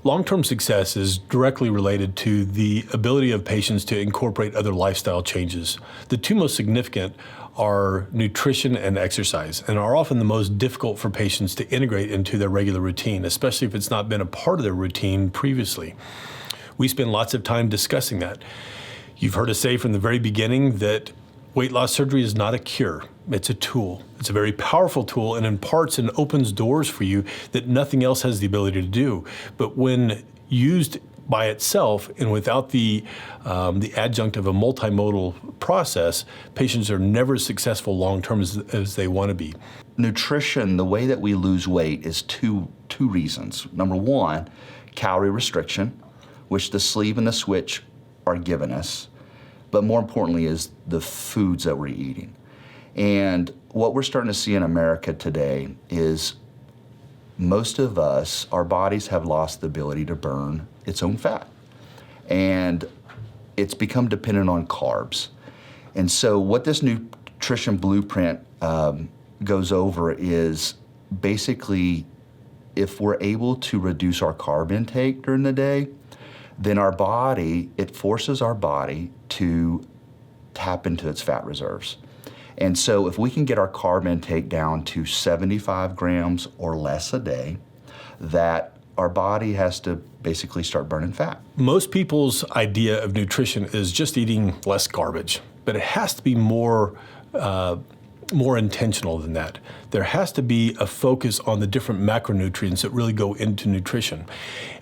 Long-term success is directly related to the ability of patients to incorporate other lifestyle changes. The two most significant are nutrition and exercise, and are often the most difficult for patients to integrate into their regular routine, especially if it's not been a part of their routine previously. We spend lots of time discussing that. You've heard us say from the very beginning that weight loss surgery is not a cure. It's a tool. It's a very powerful tool and imparts and opens doors for you that nothing else has the ability to do. But when used by itself and without the adjunct of a multimodal process, patients are never as successful long-term as they want to be. Nutrition, the way that we lose weight is two reasons. Number one, calorie restriction, which the sleeve and the switch are giving us. But more importantly is the foods that we're eating. And what we're starting to see in America today is most of us, our bodies have lost the ability to burn its own fat. And it's become dependent on carbs. And so what this nutrition blueprint goes over is basically if we're able to reduce our carb intake during the day, then it forces our body to tap into its fat reserves. And so if we can get our carb intake down to 75 grams or less a day, that our body has to basically start burning fat. Most people's idea of nutrition is just eating less garbage, but it has to be more intentional than that. There has to be a focus on the different macronutrients that really go into nutrition.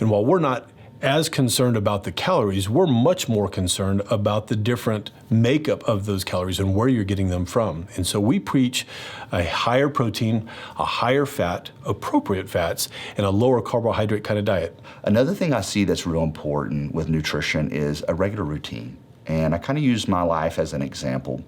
And while we're not as concerned about the calories, we're much more concerned about the different makeup of those calories and where you're getting them from. And so we preach a higher protein, a higher fat, appropriate fats, and a lower carbohydrate kind of diet. Another thing I see that's real important with nutrition is a regular routine. And I kind of use my life as an example.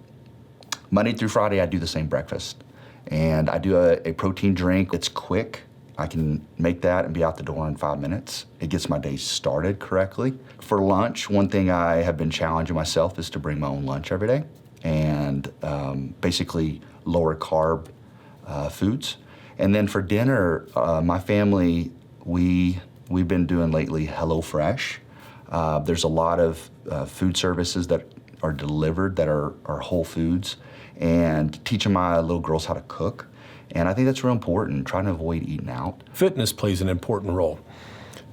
Monday through Friday, I do the same breakfast. And I do a protein drink. It's quick. I can make that and be out the door in 5 minutes. It gets my day started correctly. For lunch, one thing I have been challenging myself is to bring my own lunch every day and basically lower carb foods. And then for dinner, my family, we've been doing lately HelloFresh. There's a lot of food services that are delivered that are whole foods, and teaching my little girls how to cook. And I think that's real important, trying to avoid eating out. Fitness plays an important role.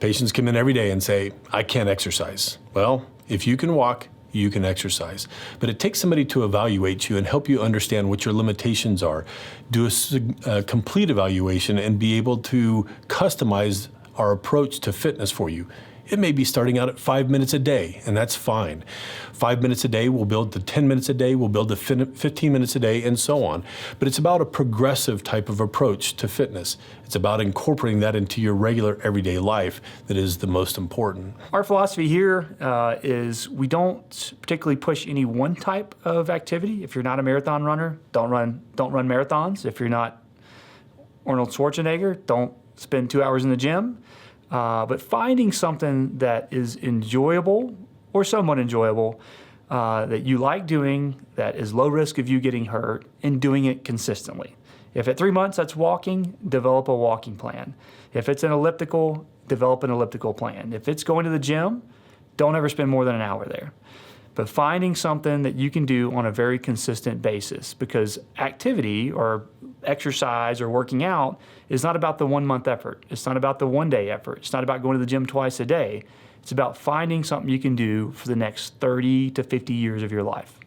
Patients come in every day and say, I can't exercise. Well, if you can walk, you can exercise. But it takes somebody to evaluate you and help you understand what your limitations are, do a complete evaluation, and be able to customize our approach to fitness for you. It may be starting out at 5 minutes a day, and that's fine. 5 minutes a day will build to 10 minutes a day, will build to 15 minutes a day, and so on. But it's about a progressive type of approach to fitness. It's about incorporating that into your regular everyday life that is the most important. Our philosophy here is we don't particularly push any one type of activity. If you're not a marathon runner, don't run marathons. If you're not Arnold Schwarzenegger, don't spend 2 hours in the gym. But finding something that is enjoyable or somewhat enjoyable that you like doing, that is low risk of you getting hurt, and doing it consistently. If at 3 months that's walking, develop a walking plan. If it's an elliptical, develop an elliptical plan. If it's going to the gym, don't ever spend more than an hour there. But finding something that you can do on a very consistent basis, because activity or exercise or working out is not about the 1 month effort. It's not about the 1 day effort. It's not about going to the gym twice a day. It's about finding something you can do for the next 30 to 50 years of your life.